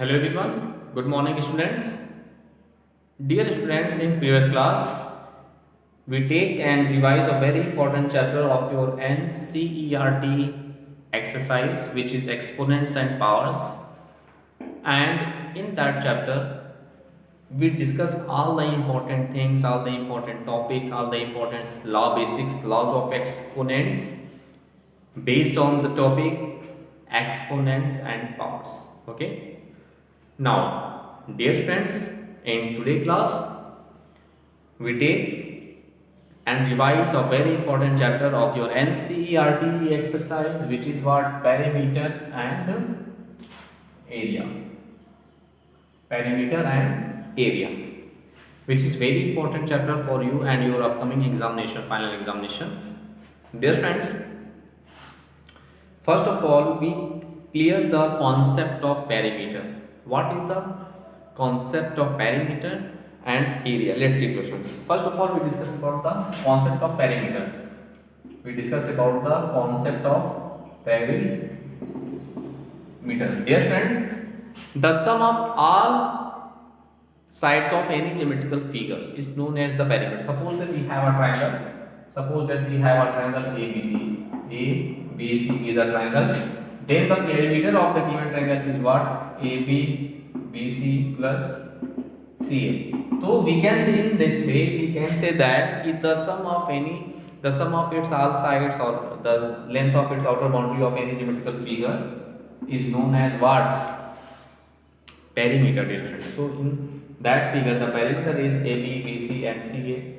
Hello everyone, good morning students. Dear students, in previous class we take and revise a very important chapter of your NCERT exercise, which is exponents and powers. And in that chapter we discuss all the important things, all the important topics, all the important law basics, laws of exponents based on the topic exponents and powers. Okay. Now, dear students, in today's class, we take and revise a very important chapter of your NCERT exercise, which is what perimeter and area. Perimeter and area, which is very important chapter for you and your upcoming examination, final examination. Dear friends, first of all, we clear the concept of perimeter. What is the concept of perimeter and area? Let's see questions. First of all, we discuss about the concept of perimeter. We discuss about the concept of perimeter. Dear friend, the sum of all sides of any geometrical figures is known as the perimeter. Suppose that we have a triangle. Suppose that we have a triangle ABC. ABC is a triangle. Then the perimeter of the given triangle is what? AB, BC plus CA. So we can say in this way, we can say that if the sum of its all sides or the length of its outer boundary of any geometrical figure is known as what? Perimeter, dear friends. So in that figure, the perimeter is AB, BC and CA.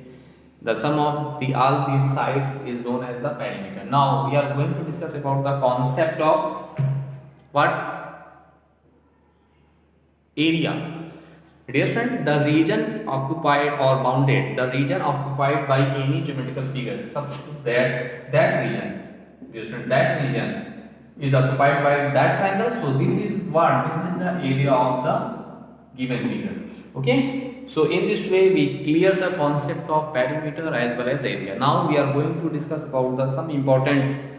The sum of all these sides is known as the perimeter. Now we are going to discuss about the concept of what? Area. Dear friend, the region occupied or bounded, the region occupied by any geometrical figure. Suppose that region, dear friend, that region is occupied by that triangle. So this is what? This is the area of the given figure. Okay. So in this way we clear the concept of perimeter as well as area. Now we are going to discuss about some important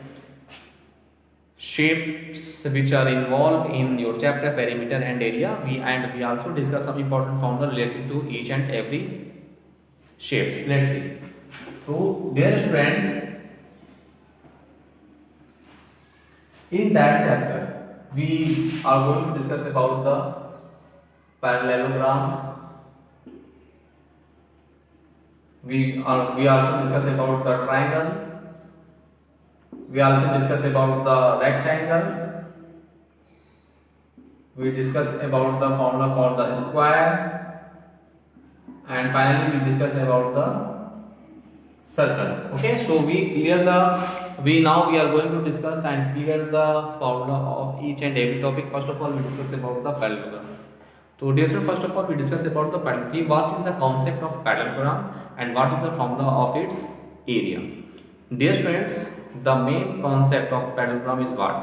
shapes which are involved in your chapter perimeter and area. We also discuss some important formula related to each and every shapes. Let's see. So dear friends, in that chapter we are going to discuss about the parallelogram. We also discuss about the triangle. We also discuss about the rectangle. We discuss about the formula for the square, and finally we discuss about the circle. Okay, so we are going to discuss and clear the formula of each and every topic. First of all, we discuss about the parallelogram. So dear students, first of all we discuss about the parallelogram. What is the concept of parallelogram and what is the formula of its area? Dear students, the main concept of parallelogram is what?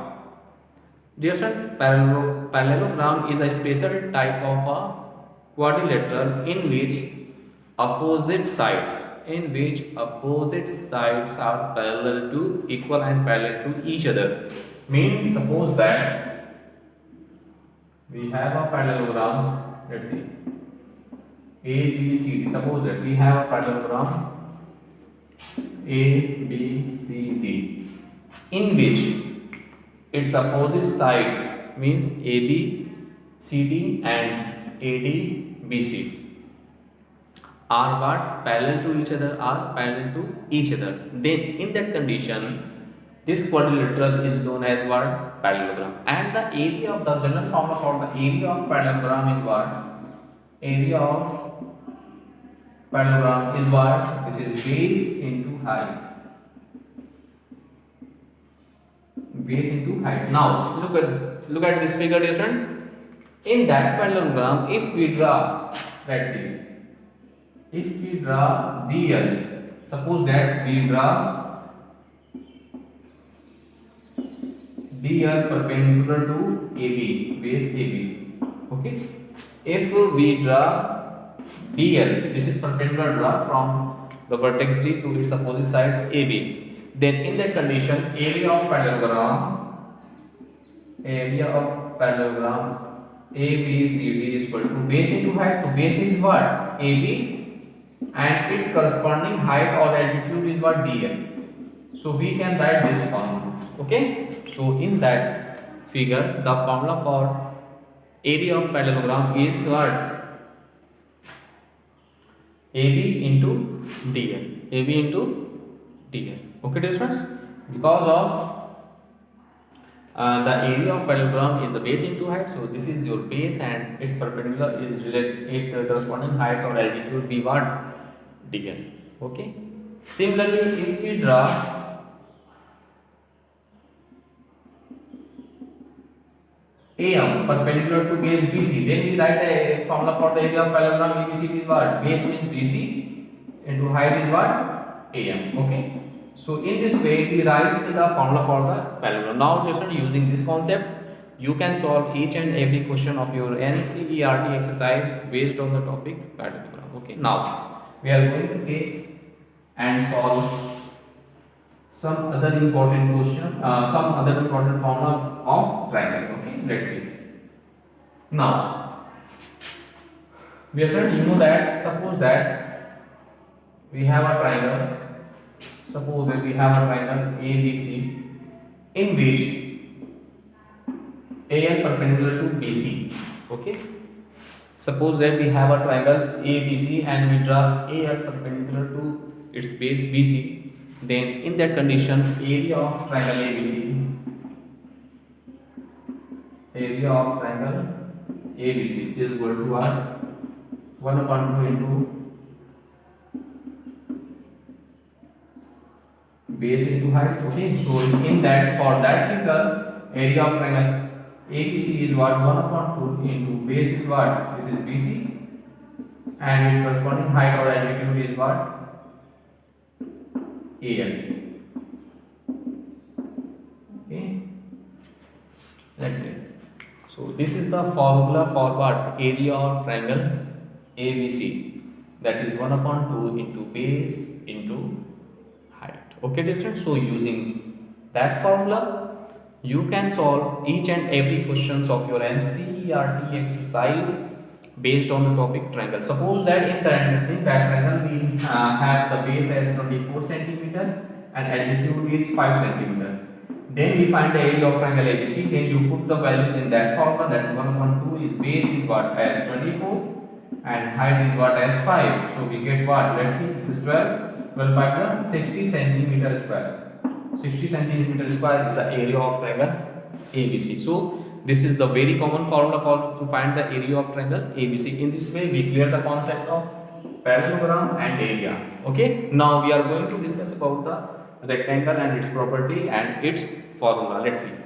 Dear students, parallelogram is a special type of a quadrilateral in which opposite sides are parallel to equal and parallel to each other. Means suppose that we have a parallelogram, let's see, A, B, C, D. Suppose that we have a parallelogram A, B, C, D, in which its opposite sides means AB, CD and AD, BC are what? Parallel to each other. Then in that condition, this quadrilateral is known as what? Parallelogram. And the area of the general formula for the area of parallelogram is what? Area of parallelogram is what? This is base into height. Base into height. Now look at this figure, dear friend. In that parallelogram, if we draw, let's see, if we draw DL, suppose that we draw DL perpendicular to AB, base AB. Okay. If we draw DL, this is perpendicular draw from the vertex D to its opposite sides AB. Then in that condition, area of parallelogram ABCD is equal to base into height. So base is what? AB, and its corresponding height or altitude is what? DL. So we can write this formula. Okay. So in that figure, the formula for area of parallelogram is what? AB into DL. AB into DL. Okay, dear friends. Because of the area of parallelogram is the base into height, so this is your base and its perpendicular is related corresponding heights or altitude be what? DL. Okay. Similarly, if we draw AM perpendicular to base BC, then we write a formula for the area of parallelogram ABCD is what? Base means BC into height is what? AM. Okay. So in this way we write the formula for the parallelogram. Now just using this concept, you can solve each and every question of your NCERT exercise based on the topic parallelogram. Okay. Now we are going to take and solve some other important question, some other important formula of triangle. Okay. Let's see. Now we are saying, you know that suppose that we have a triangle. Suppose that we have a triangle ABC in which AL perpendicular to BC. Okay. Suppose that we have a triangle ABC and we draw AL perpendicular to its base BC. Then in that condition, area of triangle ABC is equal to what? 1/2 into base into height. Okay, so in that, for that figure, area of triangle ABC is what? 1/2 into base is what? This is BC, and its corresponding height or altitude is what? AL. Okay, let's see. So this is the formula for what? Area of triangle ABC, that is 1/2 into base into height. Okay, dear friends. So using that formula, you can solve each and every questions of your NCERT exercise based on the topic triangle. Suppose that in that triangle we have the base as 24 centimeter and altitude is 5 centimeter. Then we find the area of triangle ABC. Then you put the values in that formula, that is 1/2 is base is what? As 24 and height is what? As 5. So we get what? Let's see, this is 12 5 60 centimeter square. 60 centimeter square is the area of triangle ABC. So this is the very common formula for to find the area of triangle ABC. In this way we clear the concept of parallelogram and area. Okay, now we are going to discuss about the rectangle and its property and its formula. Let's see.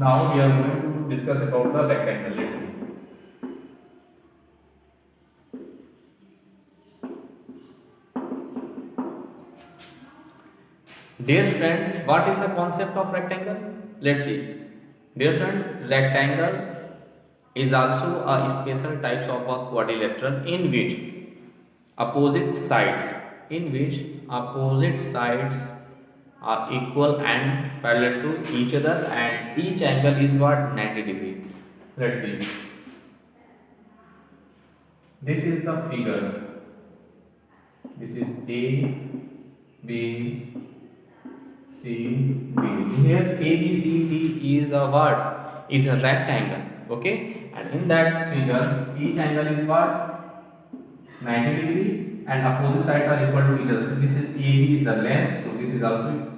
Now we are going to discuss about the rectangle. Let's see. Dear friends, what is the concept of rectangle? Let's see. Dear friend, rectangle is also a special types of a quadrilateral in which opposite sides are equal and parallel to each other, and each angle is what? 90 degree. Let's see. This is the figure. This is A, B, C, B. Here A, B, C, D is a what? Is a rectangle. Okay, and in that figure each angle is what? 90 degree and opposite sides are equal to each other. So this is AB is the length, so this is also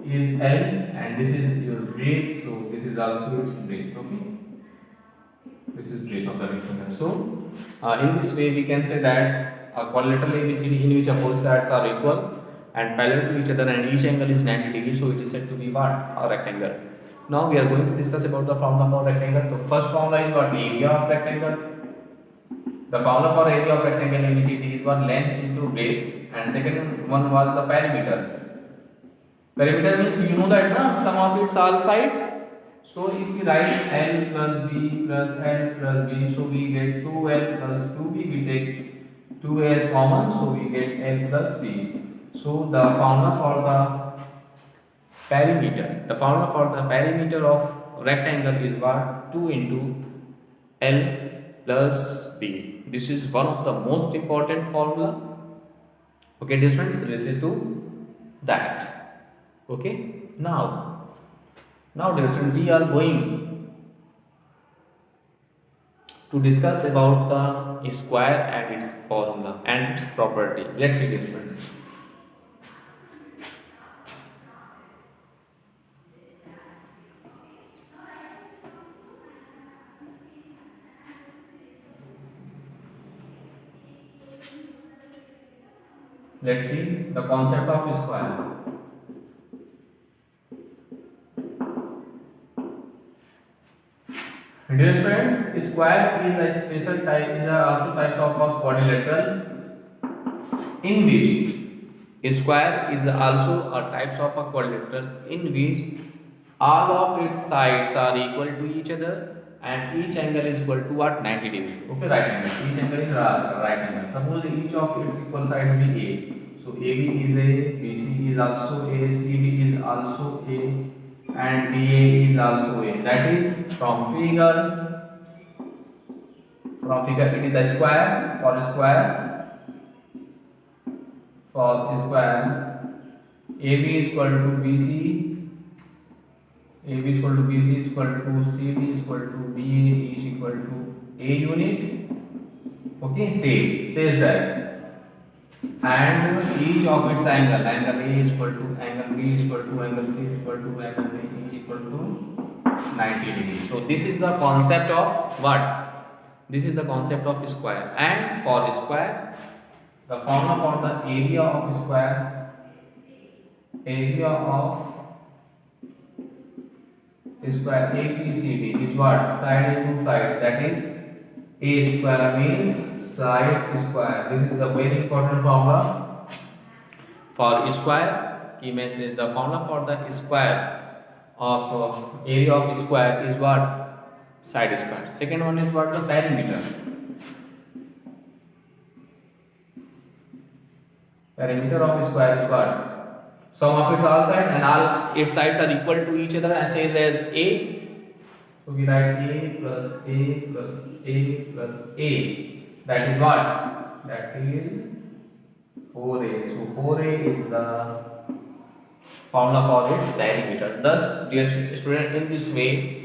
is L, and this is your breadth, so this is also its breadth. Okay, this is breadth of the rectangle. So in this way we can say that a quadrilateral ABCD in which opposite sides are equal and parallel to each other and each angle is 90 degrees, so it is said to be what? A rectangle. Now we are going to discuss about the formula for rectangle. So first formula is what? Area of rectangle. The formula for area of rectangle ABCD is what? Length into breadth, and second one was the perimeter. Perimeter means you know that sum of its all sides. So if we write L plus B plus L plus B, so we get 2L plus 2B. We take 2a is common, so we get L plus B. So the formula for the perimeter of rectangle is what? 2 into L plus B. This is one of the most important formula. Okay, dear friends, related to that. Okay, now dear friends, we are going to discuss about the square and its formula and its property. Let's see, dear friends. Let's see the concept of square. Dear friends, square is a special type, is also types of a quadrilateral in which square is also a types of a quadrilateral in which all of its sides are equal to each other and each angle is equal to what? 90 degrees. Okay, right angle. Each angle is right angle. Suppose each of its equal sides be A. So AB is A, BC is also A, CD is also A, and DA is also A. That is from figure it is the square for square AB is equal to BC, AB is equal to BC is equal to CD is equal to DA is equal to A unit. Okay, says that. And each of its angle A is equal to angle B is equal to angle C is equal to angle D is equal to 90 degrees. So this is the concept of what? This is the concept of square. And for square, the formula for the area of square, ABCD is what? Side into side. That is A square means side square. This is a very important formula for square. The formula for the square of area of square is what? Side square. Second one is what? The perimeter. Perimeter of square is what? Sum of its all sides and all its sides are equal to each other and says as A. So we write A plus A plus A plus A. That is what? That is 4A. So 4A is the formula for its perimeter. Thus, dear student, in this way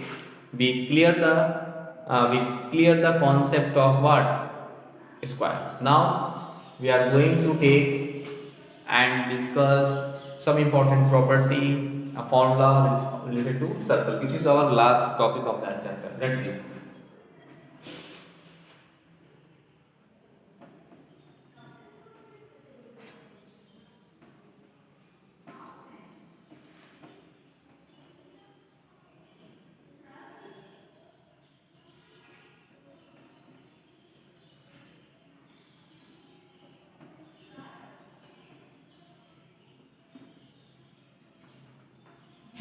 we clear the concept of what? Square. Now we are going to take and discuss some important property, a formula related to circle, which is our last topic of that chapter. Let's see.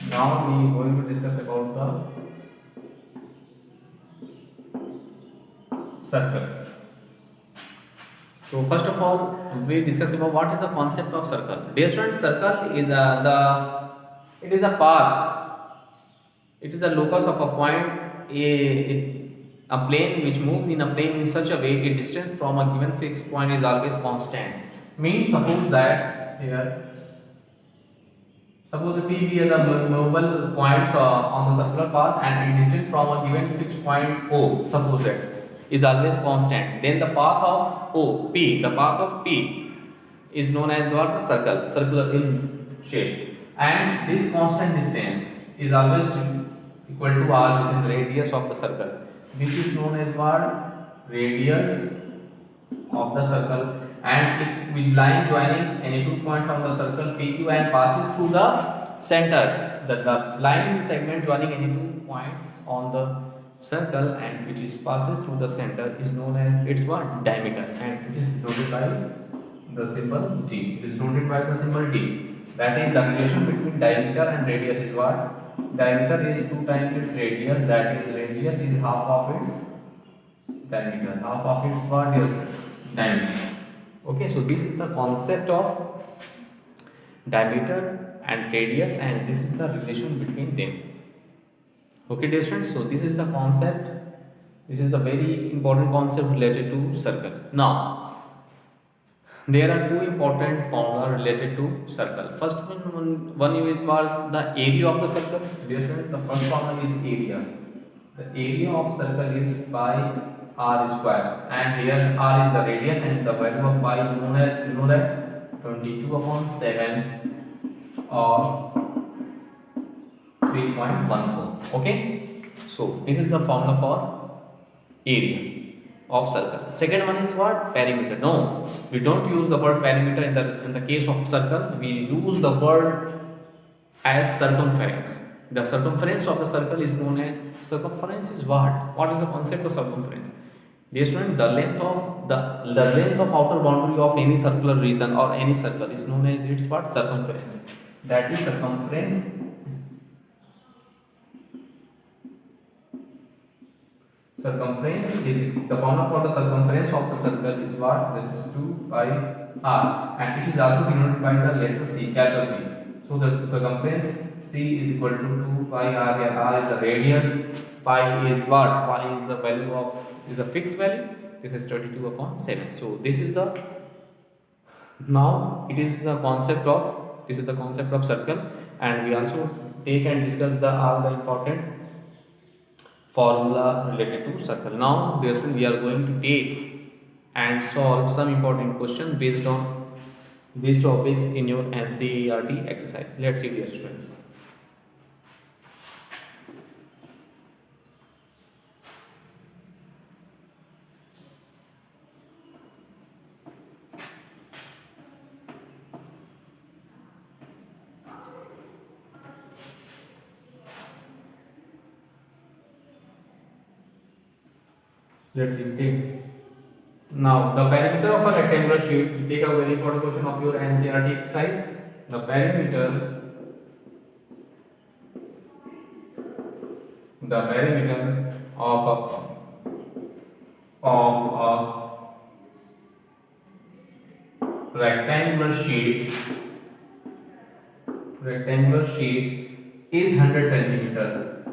Now we are going to discuss about the circle. So first of all, we discuss about what is the concept of circle. Dear students, circle is it is a path. It is the locus of a point, a plane which moves in a plane in such a way its distance from a given fixed point is always constant. Means suppose that here. Suppose P be the movable points on the circular path and its distance from a given fixed point O, suppose that, is always constant. Then the path of the path of P is known as what? Circular in shape. And this constant distance is always equal to R. This is radius of the circle. This is known as what? Radius of the circle. And if with line joining any two points on the circle PQ and passes through the center, the line segment joining any two points on the circle and which is passes through the center is known as its what? Diameter, and it is denoted by the symbol D. It is denoted by the symbol D. That is the relation between diameter and radius is what? Diameter is 2 times its radius. That is radius is half of its diameter. Half of its what? Diameter. Okay, so this is the concept of diameter and radius, and this is the relation between them. Okay, dear students, so this is the concept. This is the very important concept related to circle. Now, there are two important formula related to circle. First one is was the area of the circle. Dear students, the first formula is area. The area of circle is pi r square, and here r is the radius, and the value of pi you know that 22 upon 7 or 3.14. Okay, so this is the formula for area of circle. Second one is what? Perimeter. No, we don't use the word perimeter in the case of circle. We use the word as circumference. The circumference of the circle is known as circumference is what? What is the concept of circumference? Dear student, the length of outer boundary of any circular region or any circle is known as its what? Circumference. That is circumference. Circumference is the formula for the circumference of the circle is what? This is 2 pi r, and it is also denoted by the letter C, capital C. So the circumference C is equal to 2 pi r, where r is the radius, pi is what? Pi is the value of is a fixed value. This is 32 upon 7. So this is the now it is the concept of circle, and we also take and discuss the all the important formula related to circle. Now therefore we are going to take and solve some important questions based on these topics in your NCERT exercise. Let's see, dear students. Let's see. Now the perimeter of a rectangular sheet. We take a very important question of your NCERT exercise. The perimeter of a rectangular sheet is 100 centimeter.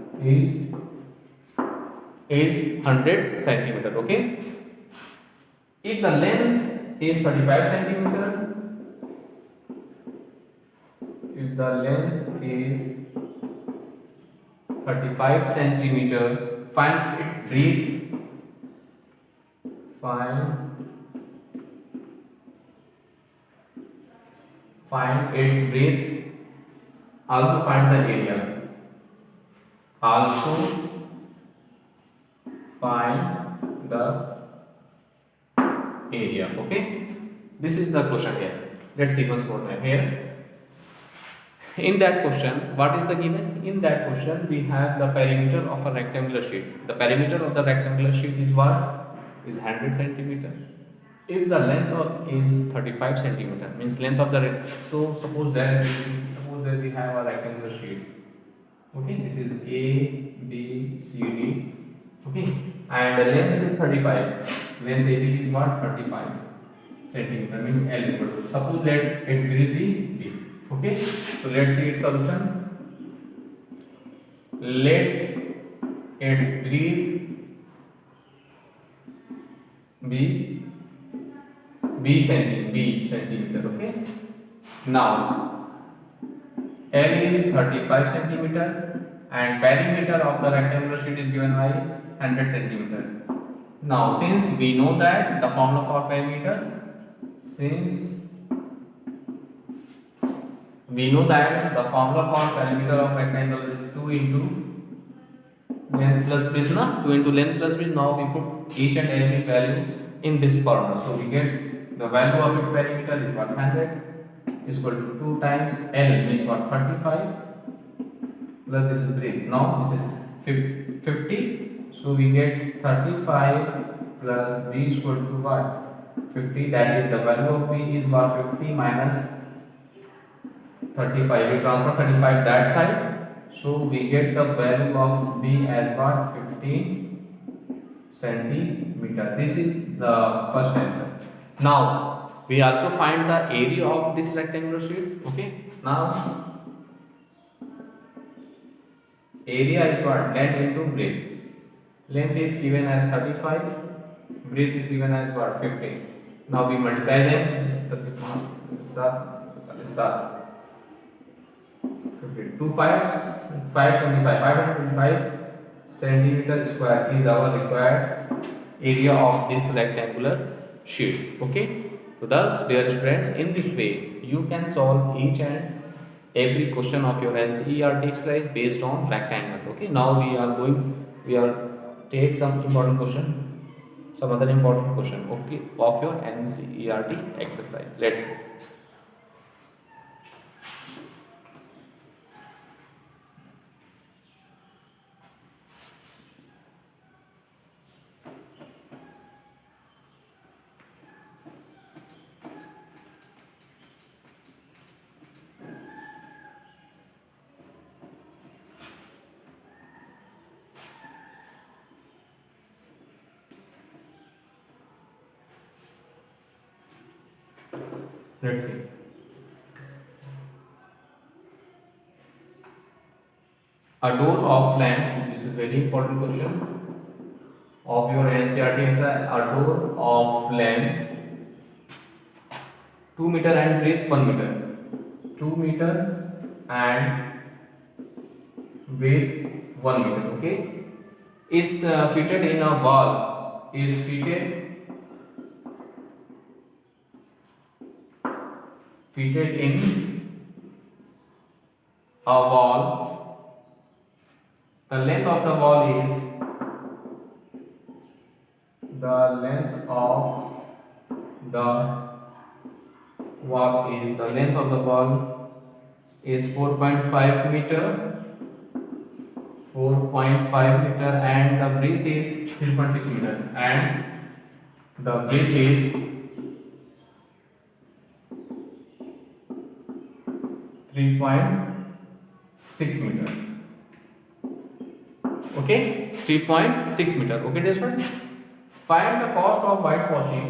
Is 100 centimeter. Okay. If the length is 35 centimeter, if the length is 35 centimeter, find its breadth. Find its breadth. Also find the area. Also find the area. Okay, this is the question here. Let's see once more here. In that question, what is the given? In that question, we have the perimeter of a rectangular sheet. The perimeter of the rectangular sheet is what? Is 100 centimeter. If the length is 35 centimeter, means length of the so suppose that we have a rectangular sheet. Okay, this is A, B, C, D. Okay, and the length is 35. Length AB is what? 35 centimeter, means L is equal to. Suppose that its breadth be B. Okay, so let's see its solution. Let its breadth be B centimeter. Okay, now L is 35 centimeter and perimeter of the rectangular sheet is given by 100 centimeter. Now since we know that the formula for perimeter, of rectangle is 2 into length plus width, 2 into length plus width. Now we put each and every value in this formula, so we get the value of its perimeter is 100 is equal to 2 times L, means what? 35 plus this is 3. Now this is 50, so we get 35 plus B is equal to what? 50. That is the value of B is what? 50 minus 35. We transfer 35 that side, so we get the value of B as what? 15 centimeter. This is the first answer. Now We also find the area of this rectangular sheet. Okay, now area is what? Length into breadth. Length is given as 35, breadth is given as what? 15. Now we multiply them. 2 5 525 centimeter square is our required area of this rectangular sheet. Okay, so thus dear students, in this way you can solve each and every question of your NCERT exercise based on rectangle. Okay, now we are take some important question, some other important question, okay, of your NCERT exercise. Let's see. Let's see. A door of length, this is very important question of your NCERT exercise. A door of length 2 meter and breadth 1 meter. 2 meter and breadth 1 meter. Okay, is fitted in a wall. Is fitted in a wall. The length of the wall is the length of the wall is 4.5 meter, 4.5 meter, and the breadth is 3.6 meter, and the width is 3.6 meter. Okay, 3.6 meter. Okay, dear students, find the cost of whitewashing.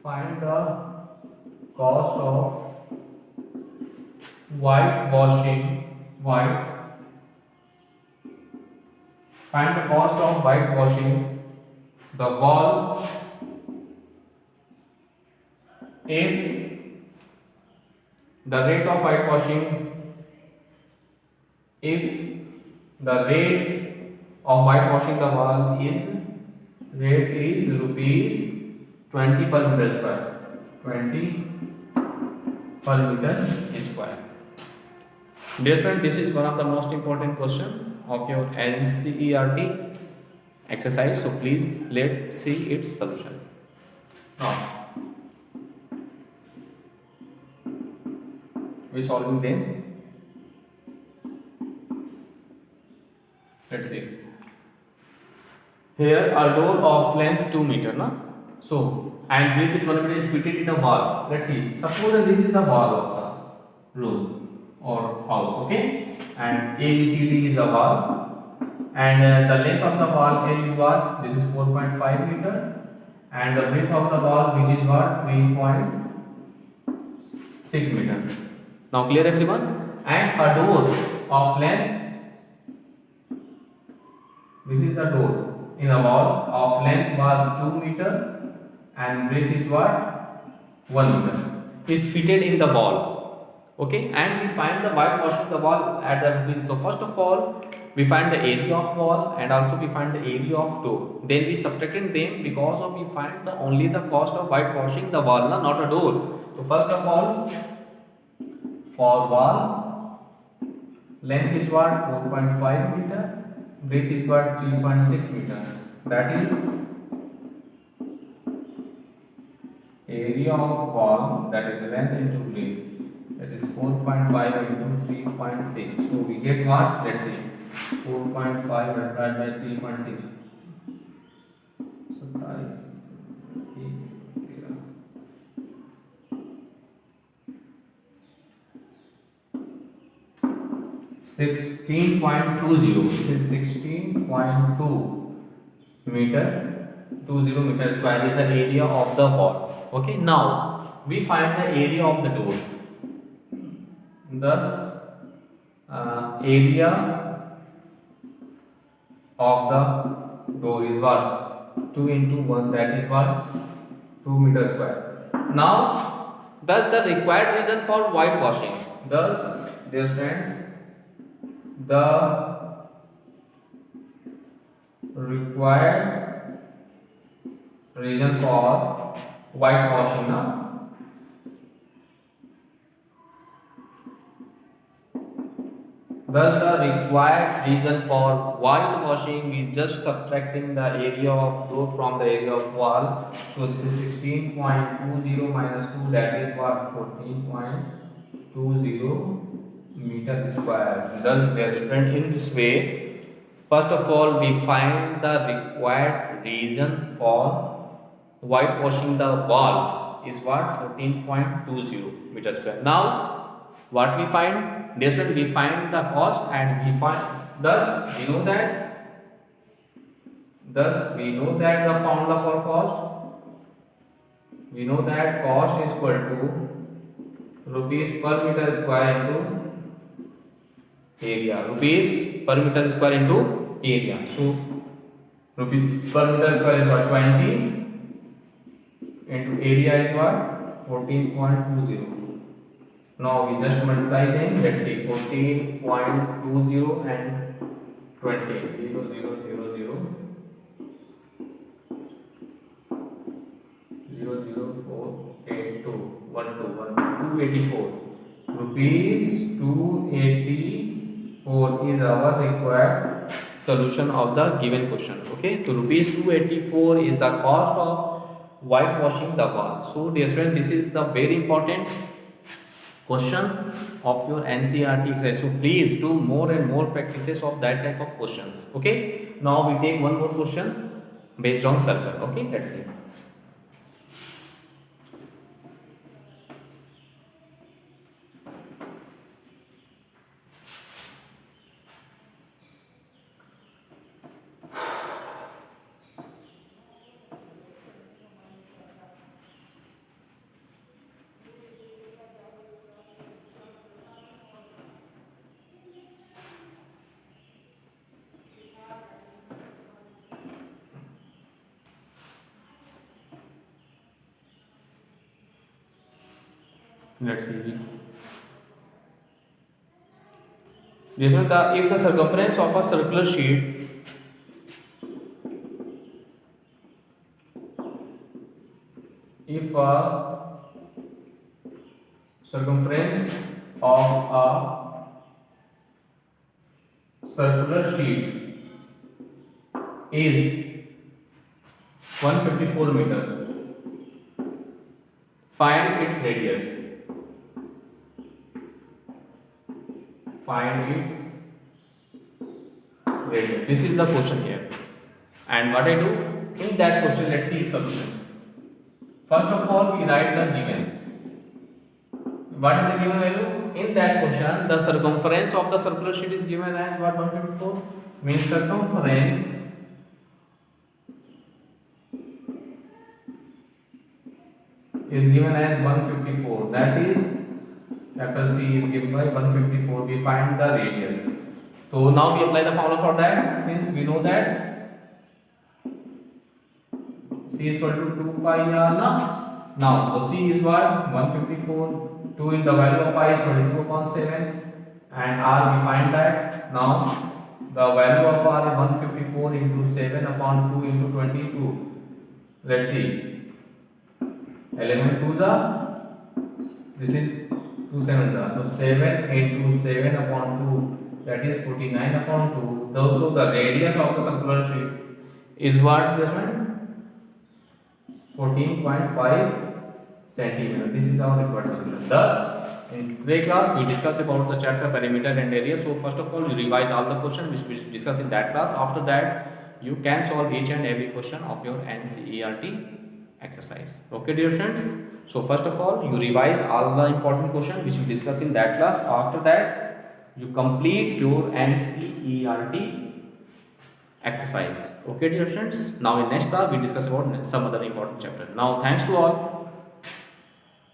Find the cost of whitewashing. Find the cost of whitewashing the wall if the rate of whitewashing the wall is rupees 20 per meter square. 20 per meter square. Dear friend, this is one of the most important question of your NCERT exercise. So please let's see its solution. Now we solving them. Let's see. Here a door of length 2 meter, na? So and breadth is 1 meter is fitted in a wall. Let's see. Suppose that this is the wall of the room or house. Okay, and ABCD is a wall, and the length of the wall L is what? This is 4.5 meter, and the width of the wall, which is what? 3.6 meter. Now clear everyone? And a door of length, this is the door in a wall of length was 2 meter and breadth is what? 1 meter. Is fitted in the wall. Okay, and we find the whitewashing the wall at the. So first of all, we find the area of wall and also we find the area of door. Then we subtracted them because of we find the only the cost of whitewashing the wall, not a door. So first of all, for wall, length is what? 4.5 meter, breadth is what? 3.6 meter. That is area of wall, that is length into breadth. That is 4.5 into 3.6. So we get what? Let's see. 4.5 multiplied by 3.6. So 16.20. This is 16.2 meter. 20 meter square is the area of the wall. Okay, now we find the area of the door. Thus area of the door is what? 2 into 1, that is what? 2 meter square. Now thus the required reason for whitewashing. Thus, dear friends, the required reason for whitewashing, thus the required reason for whitewashing is just subtracting the area of door from the area of wall. So this is 16.20 minus 2, that is what? 14.20 meter square. Thus dear student, in this way, first of all we find the required reason for whitewashing the wall is what? 14.20 meter square. Now what we find? Dear student, we find the cost, and we find, thus we know that the formula for cost. We know that cost is equal to rupees per meter square into area. Rupees per meter square into area. So rupees per meter square is what? 20 into area is what? 14.20. Now we just multiply them. Let's see, 14.20 and 20. 0, 0, 0, 0. 0, 0, 4, 8, 2, 1, 2, 1, 284. Rupees 284 is our required solution of the given question. Okay, so rupees 284 is the cost of whitewashing the wall. So dear student, this is the very important question of your NCERT exercise. So please do more and more practices of that type of questions. Okay, now we take one more question based on circle. Okay, let's see. Let's see. If the circumference of a circular sheet is 154 meter, find its radius. This is the question here, and what I do in that question, let's see its solution. First of all, we write the given. What is the given value? In that question, the circumference of the circular sheet is given as what? 154. Means circumference is given as 154. That is, capital C is given by 154. We find the radius. So now we apply the formula for that. Since we know that C is equal to 2 pi r now the C is what? 154. 2 in the value of pi is 22 upon 7, and r we find that. Now the value of r is 154 into 7 upon 2 into 22. Let's see. 11 2s are, this is 2 7s are, so 7 into 7 upon 2, that is 49 upon 2. Thus the radius of the circular sheet is what, this one? 14.5 centimeter. This is our required solution. Thus in today's class we discuss about the chapter perimeter and area. So first of all, you revise all the questions which we discuss in that class. After that, you can solve each and every question of your NCERT exercise. Okay dear friends, so first of all, you revise all the important questions which we discuss in that class. After that, you complete your NCERT exercise. Okay, dear students. Now in next class we discuss about some other important chapter. Now thanks to all.